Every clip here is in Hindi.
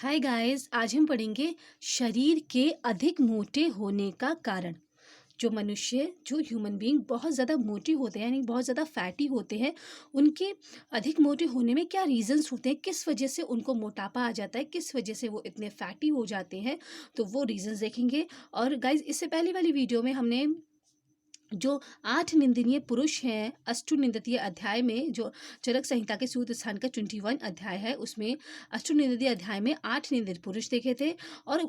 हाय गाइस, आज हम पढ़ेंगे शरीर के अधिक मोटे होने का कारण। जो ह्यूमन बीइंग बहुत ज़्यादा मोटे होते हैं, यानी बहुत ज़्यादा फैटी होते हैं, उनके अधिक मोटे होने में क्या रीज़न्स होते हैं, किस वजह से उनको मोटापा आ जाता है, किस वजह से वो इतने फैटी हो जाते हैं, तो वो रीज़न्स देखेंगे। और गाइस, इससे पहले वाली वीडियो में हमने जो 8 निंदनीय पुरुष हैं, अष्टुनिंदनीय अध्याय में, जो चरक संहिता के सूत्र स्थान का 21 अध्याय है, उसमें अष्टुनिंदनीय अध्याय में 8 निंदित पुरुष देखे थे। और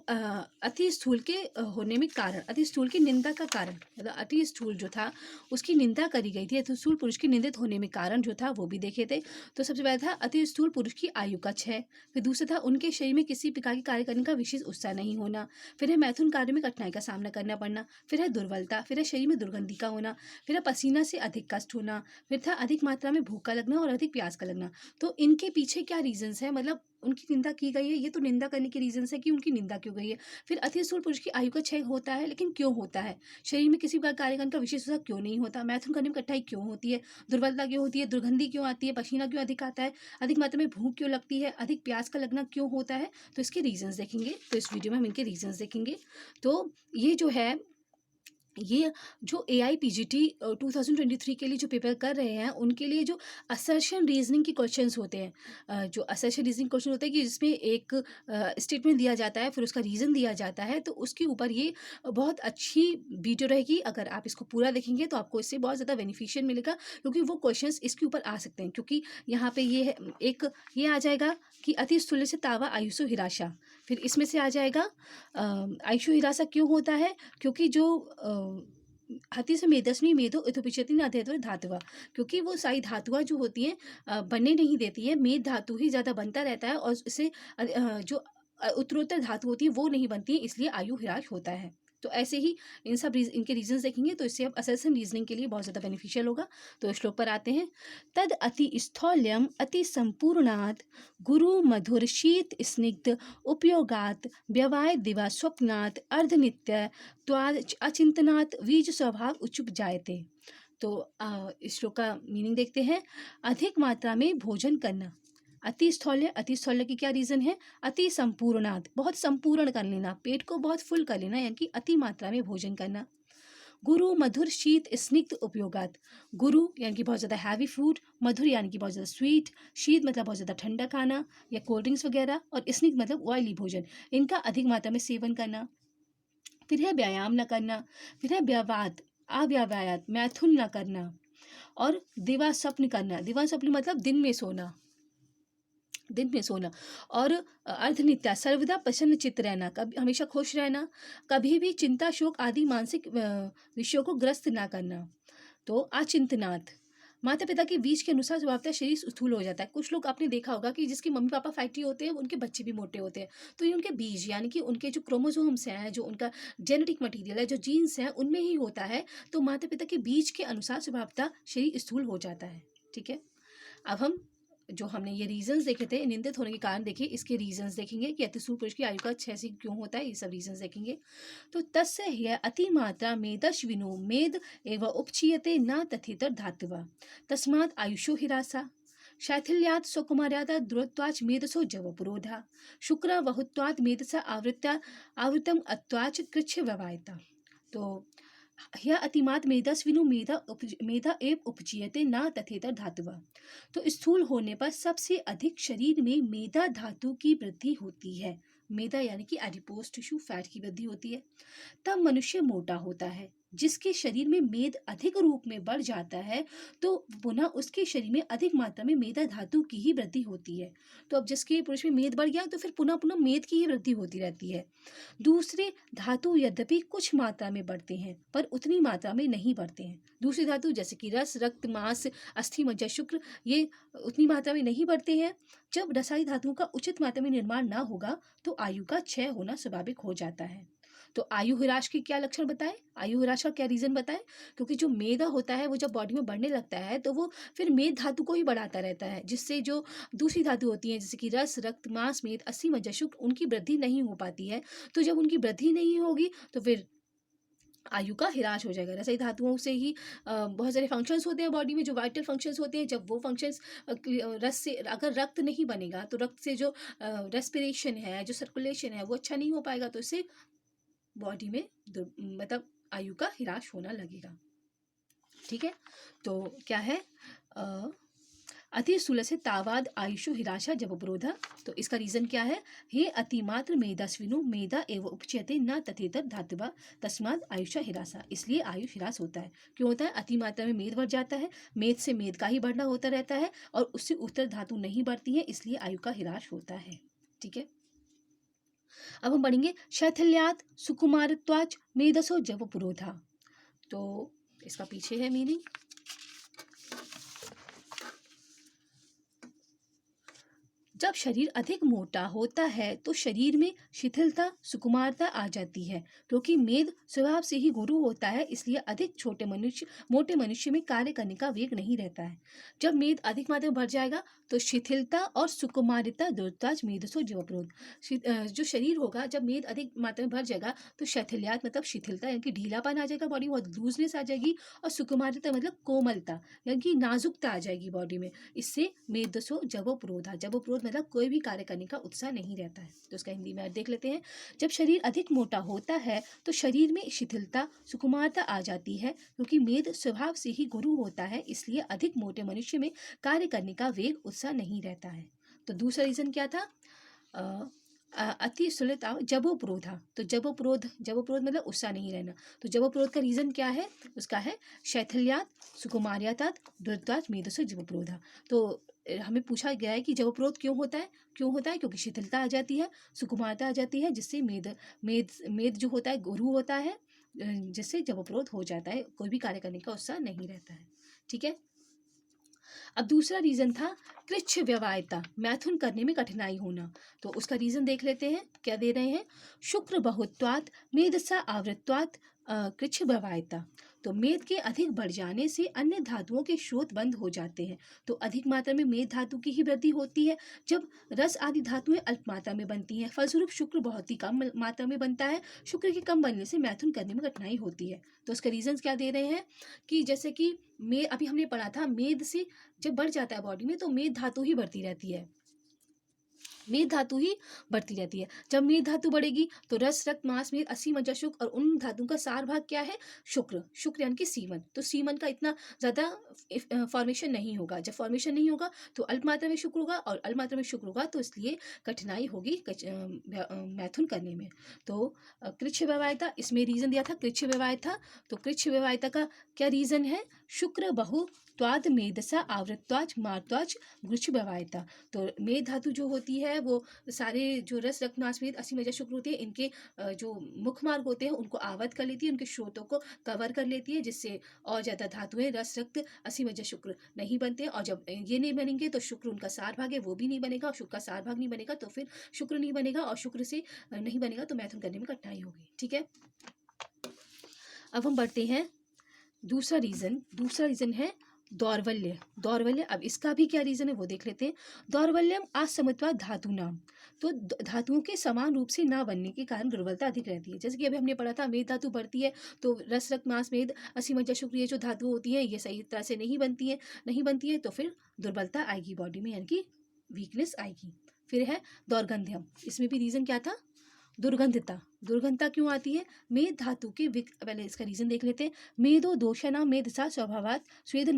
अति स्थूल के होने में कारण, अति स्थूल की निंदा का कारण, मतलब अति स्थूल जो था उसकी निंदा करी गई थी, अति स्थूल पुरुष की निंदित होने में कारण जो था वो भी देखे थे। तो सबसे पहला था अति स्थूल पुरुष की आयु का क्षय, फिर दूसरा था उनके शरीर में किसी प्रकार के कार्य करने का विशेष उत्साह नहीं होना, फिर है मैथुन कार्य में कठिनाई का सामना करना पड़ना, फिर है दुर्बलता, फिर है शरीर में दुर्गंधी का होना, फिर है पसीना से अधिक कष्ट होना, फिर था अधिक मात्रा में भूख का लगना और अधिक प्यास का लगना। तो इनके पीछे क्या रीजंस है, मतलब उनकी निंदा की गई है, ये तो निंदा करने के रीजंस है कि उनकी निंदा क्यों गई है। फिर अति स्थूल पुरुष की आयु का क्षय होता है, लेकिन क्यों होता है, शरीर में किसी प्रकार कार्य करने का विशेष उत्साह क्यों नहीं होता, मैथुन करने में कठिनाई क्यों होती है, दुर्बलता क्यों होती है, दुर्गंधी क्यों आती है, पसीना क्यों अधिक आता है, अधिक मात्रा में भूख क्यों लगती है, अधिक प्यास का लगना क्यों होता है। तो इसके रीजंस देखेंगे, तो इस वीडियो में हम इनके रीजंस देखेंगे। तो ये जो है, ये जो AIPGT 2023 के लिए जो पेपर कर रहे हैं, उनके लिए जो असर्शन रीजनिंग के क्वेश्चंस होते हैं, जो असर्शन रीजनिंग क्वेश्चन होते हैं कि जिसमें एक स्टेटमेंट दिया जाता है, फिर उसका रीज़न दिया जाता है, तो उसके ऊपर ये बहुत अच्छी वीडियो रहेगी। अगर आप इसको पूरा देखेंगे तो आपको इससे बहुत ज़्यादा बेनिफिशियल मिलेगा, क्योंकि वो क्वेश्चंस इसके ऊपर आ सकते हैं। क्योंकि यहाँ पे ये है, एक ये आ जाएगा कि अति स्थूल्य से तावा आयुषो हिराशा, फिर इसमें से आ जाएगा आयुषो हिराशा क्यों होता है, क्योंकि जो हति से मेदस्मी मेदो इथोपिचति न अध्यत्व धातुआ, क्योंकि वो सारी धातुआ जो होती हैं बनने नहीं देती है, मेद धातु ही ज़्यादा बनता रहता है, और इससे जो उत्तरोत्तर धातु होती है वो नहीं बनती है, इसलिए आयु ह्रास होता है। तो ऐसे ही इनके रीजंस देखेंगे, तो इससे अब असर्शन रीजनिंग के लिए बहुत ज़्यादा बेनिफिशियल होगा। तो श्लोक पर आते हैं। तद अति स्थौल्यम अति संपूर्णात् गुरु मधुर शीत स्निग्ध उपयोगात व्यवाय दिवा स्वप्नात् अर्धनित्य त्वाद अचिंतनात् बीज स्वभाव उच्चुप जायते। तो इस श्लोक का मीनिंग देखते हैं। अधिक मात्रा में भोजन करना, अति स्थौल्य, अति स्थौल्य की क्या रीजन है, अति संपूर्णात्, बहुत संपूर्ण कर लेना, पेट को बहुत फुल कर लेना, यानी कि अति मात्रा में भोजन करना। गुरु मधुर शीत स्निग्ध उपयोगात, गुरु यानी कि बहुत ज़्यादा हैवी फूड, मधुर यानी कि बहुत ज़्यादा स्वीट, शीत मतलब बहुत ज़्यादा ठंडा खाना या कोल्ड ड्रिंक्स वगैरह, और स्निग्ध मतलब ऑयली भोजन, इनका अधिक मात्रा में सेवन करना। फिर है व्यायाम न करना, फिर है व्यवात अव्यवायात मैथुन न करना, और दिवा स्वप्न करना, दिवा स्वप्न मतलब दिन में सोना, दिन में सोना, और अर्धनित्या सर्वदा प्रसन्न चित्त रहना, कभी हमेशा खुश रहना, कभी भी चिंता शोक आदि मानसिक विषयों को ग्रस्त ना करना। तो अचिंतनात्, माता पिता के बीज के अनुसार स्वभावतः शरीर स्थूल हो जाता है। कुछ लोग आपने देखा होगा कि जिसके मम्मी पापा फैटी होते हैं उनके बच्चे भी मोटे होते हैं, तो ये उनके बीज यानी कि उनके जो क्रोमोसोम्स हैं, जो उनका जेनेटिक मटीरियल है, जो जीन्स हैं, उनमें ही होता है। तो माता पिता के बीज के अनुसार स्वभावतः शरीर स्थूल हो जाता है। ठीक है, अब हम जो हमने ये रीजंस देखे थे निंदित होने के कारण, देखिए इसके रीजंस देखेंगे कि अतिसूल पुरुष की आयु का 6 से क्यों होता है, ये सब रीजंस देखेंगे। तो तस्य ह्य अतिमात्रा मेदश्विनो मेद एवं उपचीयते न तथितर धातुवा तस्मात् आयुषो हिरासा शैथिल्यात् स्वकुमार्यादा द्रुत्वाच मेदसो जवपुरोधा शुक्र बहुत्वात् मेदसा आवृतम अत्वाच कृच्छ व्यवायता। तो यह अतिमात मेदस्विनु मेधा एव उपजीयते न तथेतर धातुवा। तो स्थूल होने पर सबसे अधिक शरीर में मेदा धातु की वृद्धि होती है। मेदा यानी कि एडिपोज टिश्यू फैट की वृद्धि होती है। तब मनुष्य मोटा होता है। जिसके शरीर में मेद अधिक रूप में बढ़ जाता है, तो पुनः उसके शरीर में अधिक मात्रा में मेदा धातु की ही वृद्धि होती है। तो अब जिसके पुरुष में मेद बढ़ गया, तो फिर पुनः पुनः मेद की ही वृद्धि होती रहती है। दूसरे धातु यद्यपि कुछ मात्रा में बढ़ते हैं, पर उतनी मात्रा में नहीं बढ़ते हैं। दूसरी धातु जैसे कि रस, रक्त, मांस, अस्थि, मज्जा, शुक्र, ये उतनी मात्रा में नहीं बढ़ते हैं। जब रसायनिक धातुओं का उचित मात्रा में निर्माण ना होगा, तो आयु का क्षय होना स्वाभाविक हो जाता है। तो आयु ह्रास के क्या लक्षण बताएं, आयु ह्रास का क्या रीजन बताएं, क्योंकि जो मेदा होता है वो जब बॉडी में बढ़ने लगता है, तो वो फिर मेद धातु को ही बढ़ाता रहता है, जिससे जो दूसरी धातु होती हैं जैसे कि रस, रक्त, मांस, मेद, अस्थि, मज्जा, शुक्र, उनकी वृद्धि नहीं हो पाती है। तो जब उनकी वृद्धि नहीं होगी, तो फिर आयु का ह्रास हो जाएगा। रसायनिक धातुओं से ही बहुत सारे फंक्शंस होते हैं बॉडी में, जो वाइटल फंक्शंस होते हैं। जब वो फंक्शंस रस से, अगर रक्त नहीं बनेगा तो रक्त से जो रेस्पिरेशन है, जो सर्कुलेशन है, वो अच्छा नहीं हो पाएगा, तो इससे बॉडी में मतलब आयु का ह्रास होना लगेगा। ठीक है, तो क्या है अति स्थूल से तावाद आयुषो हिराशा जब उपरोधा। तो इसका रीजन क्या है, हे अतिमात्र मेधास्विनो मेधा एवं उपचयते न तथेतर धातुवा तस्माद आयुषा हिरासा। इसलिए आयुष हिरास होता है। क्यों होता है, अति मात्रा में मेद बढ़ जाता है, मेद से मेद का ही बढ़ना होता रहता है और उससे उत्तर धातु नहीं बढ़ती है, इसलिए आयु का हिरास होता है। ठीक है, अब हम पढ़ेंगे शैथिल्यात सुकुमारत्वाच मेधसो जब पुरोधा। तो इसका पीछे है मीनिंग, जब शरीर अधिक मोटा होता है तो शरीर में शिथिलता सुकुमारता आ जाती है, क्योंकि मेद स्वभाव से ही गुरु होता है, इसलिए अधिक मोटे मनुष्य में कार्य करने का वेग नहीं रहता है। जब मेद अधिक मात्रा में बढ़ जाएगा तो शिथिलता और सुकुमारिता दुर्ताज मेदसो जीवप्रोध। जो शरीर होगा, जब मेद अधिक मात्रा में बढ़ जाएगा तो शैथिल्यात मतलब शिथिलता यानी कि ढीलापन आ जाएगा, बॉडी बहुत लूजनेस आ जाएगी, और सुकुमारिता मतलब कोमलता यानी कि नाजुकता आ जाएगी बॉडी में। इससे मेदसो जवोप्रोधा, जवोप्रोध मतलब कोई भी कार्य करने का उत्साह नहीं रहता है। तो उसका हिंदी में देख लेते हैं। जब शरीर अधिक मोटा होता है तो शरीर में शिथिलता सुकुमारता आ जाती है, क्योंकि मेद स्वभाव से ही गुरु होता है, इसलिए अधिक मोटे मनुष्य में कार्य करने का वेग उत्साह नहीं रहता है। तो दूसरा रीजन क्या था, अति स्थूलता जबोप्रोधा। तो जबोप्रोध मतलब उत्साह नहीं रहना। तो जबोप्रोध का रीजन क्या है, उसका है शैथिल्यात सुकुमार्यातात द्रुतात् मेधसो जबोप्रोधा। तो हमें पूछा गया है कि जबोप्रोध क्यों होता है, क्योंकि शिथिलता आ जाती है, सुकुमारता आ जाती है, जिससे मेद जो होता है गुरु होता है, जिससे जबोप्रोध हो जाता है, कोई भी कार्य करने का उत्साह नहीं रहता है। ठीक है, अब दूसरा रीजन था कृच्छ व्यवायता, मैथुन करने में कठिनाई होना। तो उसका रीजन देख लेते हैं, क्या दे रहे हैं, शुक्र बहुत्वात् मेधसा आवृत्वात् कृच्छ व्यवायता। तो मेद के अधिक बढ़ जाने से अन्य धातुओं के स्रोत बंद हो जाते हैं, तो अधिक मात्रा में मेद धातु की ही वृद्धि होती है। जब रस आदि धातुएं अल्प मात्रा में बनती हैं, फलस्वरूप शुक्र बहुत ही कम मात्रा में बनता है। शुक्र के कम बनने से मैथुन करने में कठिनाई होती है। तो उसके रीजन क्या दे रहे हैं कि जैसे कि अभी हमने पढ़ा था, मेद से जब बढ़ जाता है बॉडी में तो मेद धातु ही बढ़ती रहती है, मेद धातु ही बढ़ती रहती है। जब मेद धातु बढ़ेगी तो रस रक्त मांस मेद असी मज्जा शुक्र, और उन धातुओं का सार भाग क्या है, शुक्र यानी कि सीमन। तो सीमन का इतना ज़्यादा फॉर्मेशन नहीं होगा। जब फॉर्मेशन नहीं होगा तो अल्प मात्रा में शुक्र होगा, और अल्प मात्रा में शुक्र होगा तो इसलिए कठिनाई होगी मैथुन करने में। तो कृच्छ व्यवायता, इसमें रीजन दिया था कृच्छ व्यवायता। तो कृच्छ व्यवायता का क्या रीजन है, शुक्र बहु त्वाद मेधसा आवृत्वाच मार्त्वाच गुच्छ व्यवायता। तो मेद धातु जो होती है वो सारे जो रस रक्त मांस मेद असी मज्जा शुक्र होते हैं, इनके जो मुख मार्ग होते हैं उनको आवृत कर लेती है, उनके स्रोतों को कवर कर लेती है, जिससे और ज़्यादा धातुएं रस रक्त असी मज्जा शुक्र नहीं बनते हैं। और जब ये नहीं बनेंगे तो शुक्र उनका सार भाग है वो भी नहीं बनेगा, और शुक्र का सार भाग नहीं बनेगा तो फिर शुक्र नहीं बनेगा, और शुक्र से नहीं बनेगा तो मैथुन करने में कठिनाई होगी। ठीक है, अब हम बढ़ते हैं दूसरा रीजन है दौर्बल्य। अब इसका भी क्या रीजन है वो देख लेते हैं। दौर्बल्यम असमत्वा धातु नाम। तो धातुओं के समान रूप से ना बनने के कारण दुर्बलता अधिक रहती है। जैसे कि अभी हमने पढ़ा था, मेद धातु बढ़ती है तो रस रक्त मांस मेद असी मज्जा शुक्र, ये जो धातु होती है ये सही तरह से नहीं बनती है तो फिर दुर्बलता आएगी बॉडी में, यानी कि वीकनेस आएगी। फिर है दौर्गंध्यम, इसमें भी रीजन क्या था, दुर्गंधता क्यों आती है, मेद धातु के पहले इसका रीजन देख लेते हैं। मेदो दोषना मेधसा स्वभावात स्वेदो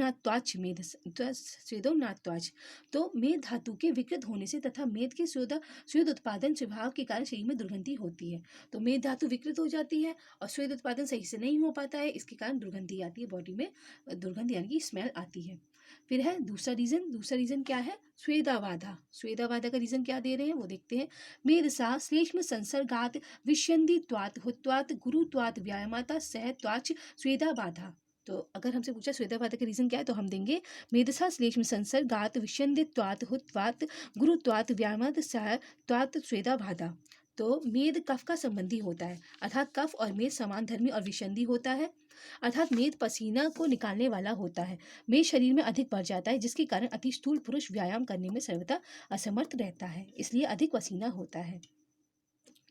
नात्वाच। तो मेद धातु के विकृत होने से तथा मेद के स्वेद उत्पादन स्वभाव के कारण शरीर में दुर्गंधि होती है। तो मेद धातु विकृत हो जाती है और स्वेद उत्पादन सही से नहीं हो पाता है, इसके कारण दुर्गंधि आती है बॉडी में, दुर्गंध यानी कि स्मेल आती है। फिर है दूसरा रीजन क्या है, स्वेदाबाधा का रीजन क्या दे रहे हैं वो देखते हैं। मेधसा श्लेष्म संसर्गात विष्यन्दी त्वात् हुत्वात् गुरुत्वात् व्यायामाता सह त्वाच स्वेदाबाधा। तो अगर हमसे पूछा स्वेदाबाधा का रीजन क्या है तो हम देंगे मेधसा श्लेष्म संसर्गात विष्यन्दी त्वात् हुत्वात् गुरुत्वात् व्यायामात सह त्वात् स्वेदाबाधा। तो मेद कफ का संबंधी होता है, अर्थात कफ और मेद समान धर्मी और विषंदी होता है, अर्थात मेद पसीना को निकालने वाला होता है। मेद शरीर में अधिक बढ़ जाता है, जिसके कारण अति स्थूल पुरुष व्यायाम करने में सर्वथा असमर्थ रहता है, इसलिए अधिक पसीना होता है।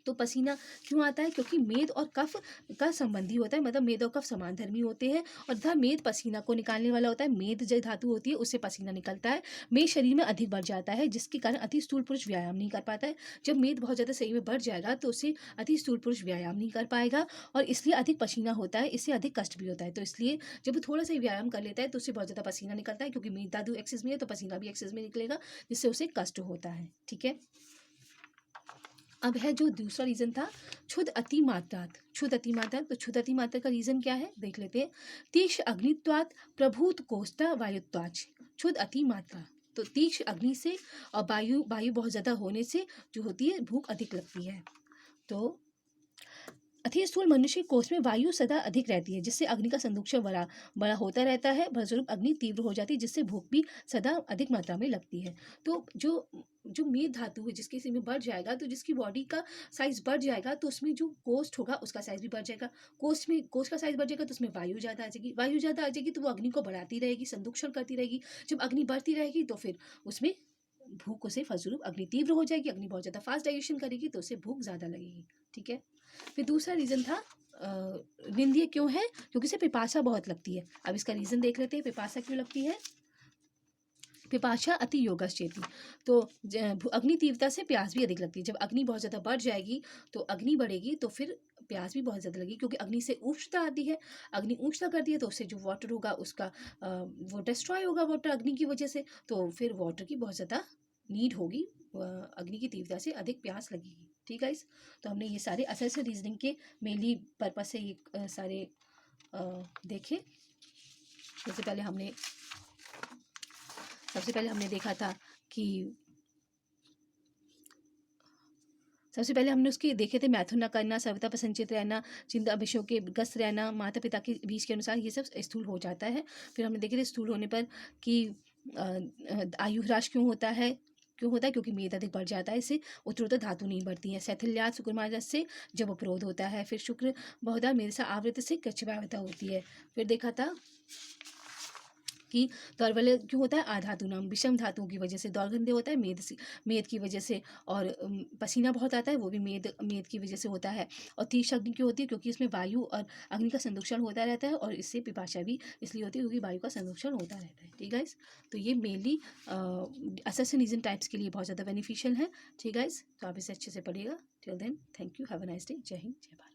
तो पसीना क्यों आता है? क्योंकि मेद और कफ का संबंधी होता है, मतलब मेद और कफ समानधर्मी होते हैं और तथा मेद पसीना को निकालने वाला होता है। मेद जो धातु होती है उससे पसीना निकलता है। मेद शरीर में अधिक बढ़ जाता है जिसके कारण अति स्थूल पुरुष व्यायाम नहीं कर पाता है। जब मेद बहुत ज़्यादा शरीर में बढ़ जाएगा तो उससे अति स्थूल पुरुष व्यायाम नहीं कर पाएगा और इसलिए अधिक पसीना होता है, इससे अधिक कष्ट भी होता है। तो इसलिए जब वो थोड़ा सा ही व्यायाम कर लेता है तो उससे बहुत ज़्यादा पसीना निकलता है, क्योंकि मेद धातु एक्सेस में है तो पसीना भी एक्सेस में निकलेगा, जिससे उसे कष्ट होता है। ठीक है। अब है जो दूसरा रीज़न था, क्षुद्र अतिमात्रात। क्षुद्र अतिमात्रा, तो क्षुद्र अतिमात्रा का रीज़न क्या है देख लेते हैं। तीक्ष्ण अग्नित्वात् प्रभूत कोष्ठा वायुत्वाच। क्षुद्र अतिमात्रा, तो तीक्ष्ण अग्नि से और वायु वायु बहुत ज़्यादा होने से जो होती है भूख अधिक लगती है। तो अति स्थूल मनुष्य के कोष में वायु सदा अधिक रहती है, जिससे अग्नि का संदूषण बड़ा बड़ा होता रहता है। फलस्वरूप अग्नि तीव्र हो जाती है, जिससे भूख भी सदा अधिक मात्रा में लगती है। तो जो जो मेद धातु है जिसके इसी में बढ़ जाएगा, तो जिसकी बॉडी का साइज बढ़ जाएगा तो उसमें जो कोष्ठ होगा उसका साइज भी बढ़ जाएगा। कोष्ठ का साइज बढ़ जाएगा तो उसमें वायु ज़्यादा आ जाएगी। वायु ज़्यादा आ जाएगी तो वो अग्नि को बढ़ाती रहेगी, संदूषण करती रहेगी। जब अग्नि बढ़ती रहेगी तो फिर उसमें भूख से फलस्वरूप अग्नि तीव्र हो जाएगी। अग्नि बहुत ज़्यादा फास्ट डाइजेशन करेगी तो उससे भूख ज़्यादा लगेगी। ठीक है। फिर दूसरा रीज़न था निंदनीय क्यों है? क्योंकि इसे पिपासा बहुत लगती है। अब इसका रीज़न देख लेते हैं, पिपासा क्यों लगती है। पिपाशा अति योगश्चेति, तो अग्नि तीव्रता से प्यास भी अधिक लगती है। जब अग्नि बहुत ज़्यादा बढ़ जाएगी तो अग्नि बढ़ेगी तो फिर प्यास भी बहुत ज़्यादा लगेगी, क्योंकि अग्नि से उष्णता आती है। अग्नि उष्णता करती है तो उससे जो वाटर होगा उसका वो डिस्ट्रॉय होगा वाटर अग्नि की वजह से, तो फिर वाटर की बहुत ज़्यादा नीड होगी। अग्नि की तीव्रता से अधिक प्यास लगेगी। ठीक है गाइस, तो हमने ये सारे असेसिव रीजनिंग के मेनली पर्पज से ये सारे देखे। सबसे पहले हमने देखा था कि सबसे पहले हमने उसके देखे थे मैथुन न करना, सविता पर संचित रहना, चिंता विषयों के ग्रस्त रहना, माता पिता के बीच के अनुसार, ये सब स्थूल हो जाता है। फिर हमने देखे थे स्थूल होने पर कि आयु ह्रास क्यों होता है, क्योंकि मेद अधिक बढ़ जाता है, इससे उत्तरोत्तर धातु नहीं बढ़ती है। शैथिल्यात शुक्रमास से जब अपरोध होता है। फिर शुक्र बहुधा मेद से आवृत से कच्छवावता होती है। फिर देखा था कि दौर्बल्य क्यों होता है, आधातु नाम विषम धातुओं की वजह से। दौर्गंध्य होता है मेद की वजह से, और पसीना बहुत आता है वो भी मेद की वजह से होता है। और तीक्ष्ण अग्नि क्यों होती है, क्योंकि इसमें वायु और अग्नि का संदूषण होता रहता है, और इससे पिपाशा भी इसलिए होती है क्योंकि वायु का संदूषण होता रहता है। ठीक है गाइस, तो ये मेनली असोसिएशन टाइप्स के लिए बहुत ज़्यादा बेनिफिशियल है। ठीक है गाइस, तो आप इसे अच्छे से पढ़िएगा। Till then thank you, have a nice day. जय हिंद, जय भारत।